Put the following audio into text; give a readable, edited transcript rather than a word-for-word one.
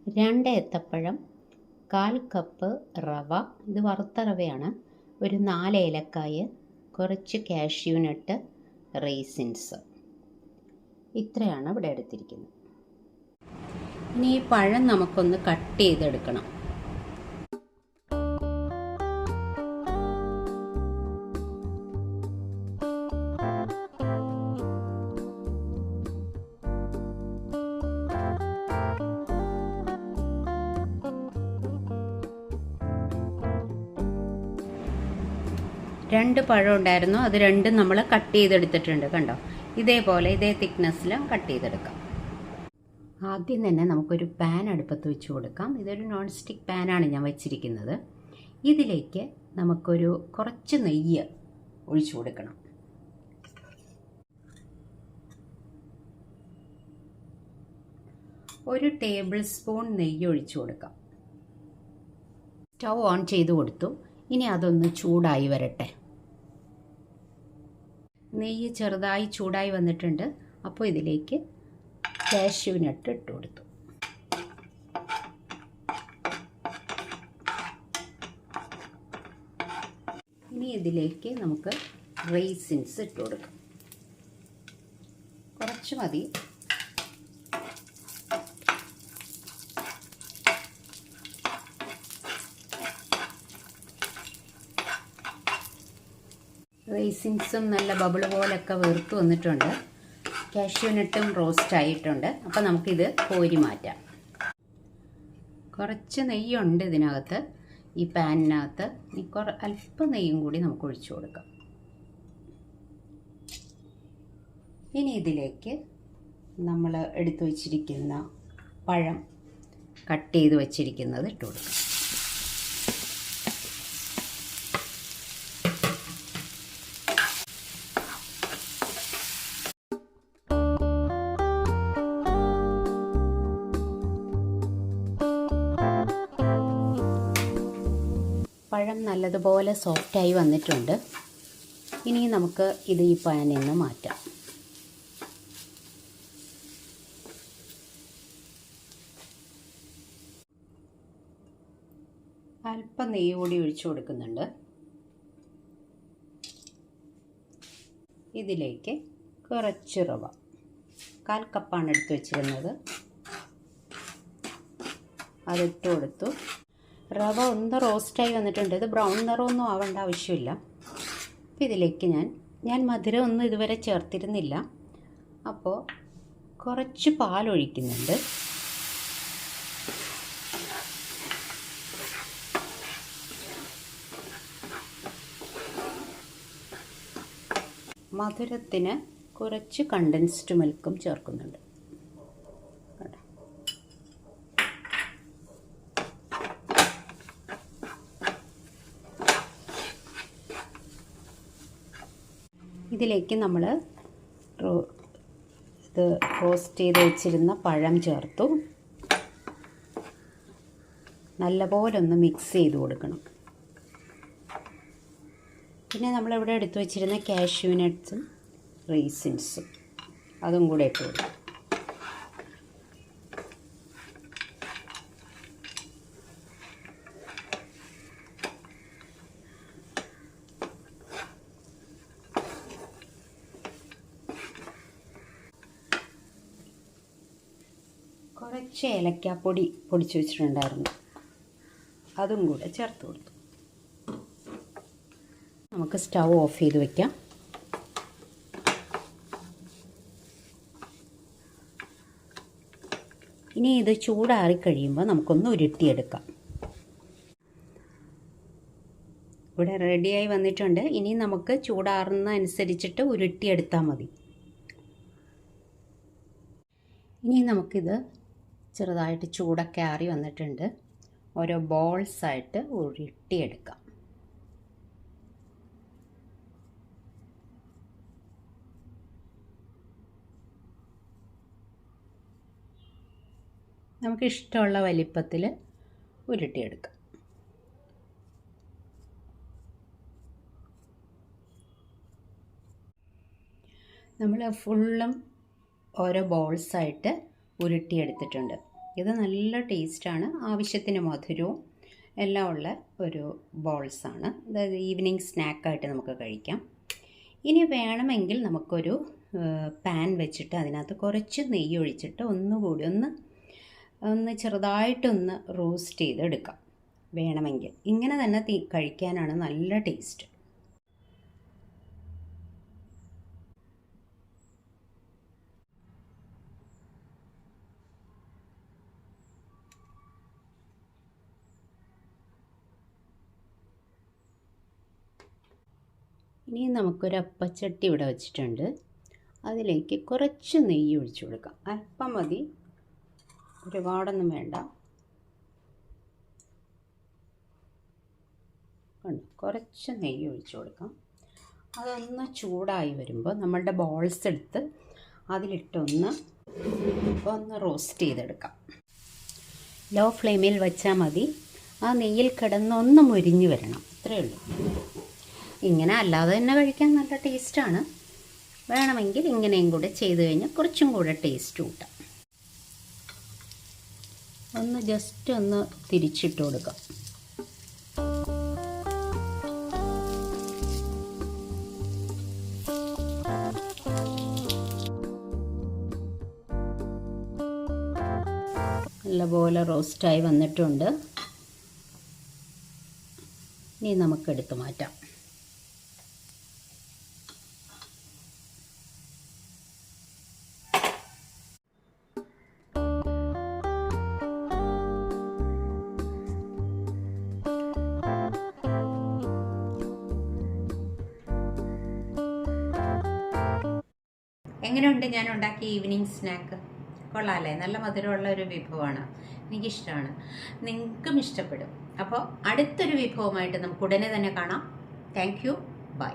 2 ഏത്തപ്പഴം, 1/4 കപ്പ് റവ, ഇത് വറുത്ത റവയാണ്, ഒരു 4 ഏലക്കായ, കുറച്ച് കാഷ്യൂ നട്ട്, റേസിൻസ്. ഇത്രയാണ് ഇവിടെ എടുത്തിരിക്കുന്നത്. ഇനി ഈ പഴം നമുക്കൊന്ന് കട്ട് ചെയ്തെടുക്കണം. രണ്ട് പഴം ഉണ്ടായിരുന്നു, അത് രണ്ടും നമ്മൾ കട്ട് ചെയ്തെടുത്തിട്ടുണ്ട്. കണ്ടോ, ഇതേപോലെ ഇതേ തിക്നെസ്സിൽ കട്ട് ചെയ്തെടുക്കാം. ആദ്യം തന്നെ നമുക്കൊരു പാൻ അടുപ്പത്ത് വെച്ച് കൊടുക്കാം. ഇതൊരു നോൺ സ്റ്റിക്ക് പാനാണ് ഞാൻ വെച്ചിരിക്കുന്നത്. ഇതിലേക്ക് നമുക്കൊരു കുറച്ച് നെയ്യ് ഒഴിച്ചു കൊടുക്കണം. ഒരു ടേബിൾ സ്പൂൺ നെയ്യ് ഒഴിച്ചു കൊടുക്കാം. സ്റ്റൗ ഓൺ ചെയ്ത് കൊടുത്തു. ഇനി അതൊന്ന് ചൂടായി വരട്ടെ. നെയ്യ് ചെറുതായി ചൂടായി വന്നിട്ടുണ്ട്. അപ്പോൾ ഇതിലേക്ക് കാഷ്യൂ നട്ട് ഇട്ട് കൊടുത്തു. ഇനി ഇതിലേക്ക് നമുക്ക് റേസിൻസ് ഇട്ട് കൊടുക്കാം. കുറച്ച് മതി. റേസിൻസും നല്ല ബബിൾ പോലൊക്കെ വീർത്ത് വന്നിട്ടുണ്ട്. കാഷ്യൂ നട്ടും റോസ്റ്റ് ആയിട്ടുണ്ട്. അപ്പോൾ നമുക്കിത് കോരി മാറ്റാം. കുറച്ച് നെയ്യുണ്ട് ഇതിനകത്ത്, ഈ പാനിനകത്ത്. അല്പം നെയ്യും കൂടി നമുക്ക് ഒഴിച്ചു കൊടുക്കാം. ഇനി ഇതിലേക്ക് നമ്മൾ എടുത്തു വച്ചിരിക്കുന്ന പഴം കട്ട് ചെയ്ത് വച്ചിരിക്കുന്നത് ഇട്ട് കൊടുക്കാം. പഴം നല്ലതുപോലെ സോഫ്റ്റായി വന്നിട്ടുണ്ട്. ഇനി നമുക്ക് ഇത് ഈ പാനിൽ നിന്ന് മാറ്റാം. അല്പം നെയ്യ് കൂടി ഒഴിച്ചു കൊടുക്കുന്നുണ്ട്. ഇതിലേക്ക് കുറച്ച് റവ, 1/4 കപ്പാണ് എടുത്ത് വെച്ചിരുന്നത്, അതിട്ട് കൊടുത്തു. റവ ഒന്ന് റോസ്റ്റായി വന്നിട്ടുണ്ട്. ഇത് ബ്രൗൺ നിറമൊന്നും ആവേണ്ട ആവശ്യമില്ല. അപ്പോൾ ഇതിലേക്ക് ഞാൻ മധുരം ഒന്നും ഇതുവരെ ചേർത്തിരുന്നില്ല. അപ്പോൾ കുറച്ച് പാലൊഴിക്കുന്നുണ്ട്. മധുരത്തിന് കുറച്ച് കണ്ടൻസ്ഡ് മിൽക്കും ചേർക്കുന്നുണ്ട്. ഇതിലേക്ക് നമ്മൾ ഇത് റോസ്റ്റ് ചെയ്ത് വെച്ചിരുന്ന പഴം ചേർത്തു. നല്ലപോലെ ഒന്ന് മിക്സ് ചെയ്ത് കൊടുക്കണം. പിന്നെ നമ്മളിവിടെ എടുത്തു വെച്ചിരുന്ന കാഷ്യൂ നട്ട്സും റേസിൻസും അതും കൂടെ ഇട്ട് കൊടുക്കും. കുറച്ച് ഏലക്കാപ്പൊടി പൊടിച്ച് വെച്ചിട്ടുണ്ടായിരുന്നു, അതും കൂടെ ചേർത്ത് കൊടുത്തു. നമുക്ക് സ്റ്റൗ ഓഫ് ചെയ്ത് വയ്ക്കാം. ഇനി ഇത് ചൂടാറി കഴിയുമ്പോൾ നമുക്കൊന്ന് ഉരുട്ടിയെടുക്കാം. ഇവിടെ റെഡിയായി വന്നിട്ടുണ്ട്. ഇനി നമുക്ക് ചൂടാറുന്ന അനുസരിച്ചിട്ട് ഉരുട്ടിയെടുത്താൽ മതി. ഇനി നമുക്കിത് ചെറുതായിട്ട് ചൂടൊക്കെ ആറി വന്നിട്ടുണ്ട്. ഓരോ ബോൾസായിട്ട് ഉരുട്ടിയെടുക്കാം. നമുക്കിഷ്ടമുള്ള വലിപ്പത്തിൽ ഉരുട്ടിയെടുക്കാം. നമ്മൾ ഫുള്ളും ഓരോ ബോൾസായിട്ട് ഉരുട്ടിയെടുത്തിട്ടുണ്ട്. ഇത് നല്ല ടേസ്റ്റാണ്, ആവശ്യത്തിന് മധുരവും എല്ലാം ഉള്ള ഒരു ബോൾസാണ്. അതായത് ഈവനിങ് സ്നാക്കായിട്ട് നമുക്ക് കഴിക്കാം. ഇനി വേണമെങ്കിൽ നമുക്കൊരു പാൻ വെച്ചിട്ട് അതിനകത്ത് കുറച്ച് നെയ്യ് ഒഴിച്ചിട്ട് ഒന്നുകൂടി ഒന്ന് ചെറുതായിട്ടൊന്ന് റോസ്റ്റ് ചെയ്തെടുക്കാം. വേണമെങ്കിൽ ഇങ്ങനെ തന്നെ കഴിക്കാനാണ് നല്ല ടേസ്റ്റ്. ഇനി നമുക്കൊരു അപ്പച്ചട്ടി ഇവിടെ വെച്ചിട്ടുണ്ട്. അതിലേക്ക് കുറച്ച് നെയ്യ് ഒഴിച്ചു കൊടുക്കാം. അല്പം മതി, ഒരുപാടൊന്നും വേണ്ട. കുറച്ച് നെയ്യ് ഒഴിച്ചു കൊടുക്കാം. അതൊന്ന് ചൂടായി വരുമ്പോൾ നമ്മളുടെ ബോൾസ് എടുത്ത് അതിലിട്ടൊന്ന് റോസ്റ്റ് ചെയ്തെടുക്കാം. ലോ ഫ്ലെയിമിൽ വെച്ചാൽ മതി. ആ നെയ്യിൽ കിടന്നൊന്ന് മുരിഞ്ഞ് വരണം, അത്രയേ ഉള്ളൂ. ഇങ്ങനെ അല്ലാതെ തന്നെ കഴിക്കാൻ നല്ല ടേസ്റ്റാണ്. വേണമെങ്കിൽ ഇങ്ങനെയും കൂടെ ചെയ്ത് കഴിഞ്ഞാൽ കുറച്ചും കൂടെ ടേസ്റ്റ് കൂട്ടാം. ജസ്റ്റ് ഒന്ന് തിരിച്ചിട്ട് കൊടുക്കാം. നല്ലപോലെ റോസ്റ്റായി വന്നിട്ടുണ്ട്. ഇനി നമുക്കെടുത്ത് മാറ്റാം. എങ്ങനെയുണ്ട് ഞാൻ ഉണ്ടാക്കിയ ഈവനിങ് സ്നാക്ക്? കൊള്ളാമല്ലേ? നല്ല മധുരമുള്ള ഒരു വിഭവമാണ്, എനിക്കിഷ്ടമാണ്, നിങ്ങൾക്കും ഇഷ്ടപ്പെടും. അപ്പോൾ അടുത്തൊരു വിഭവമായിട്ട് നമുക്ക് ഉടനെ തന്നെ കാണാം. Thank you, by.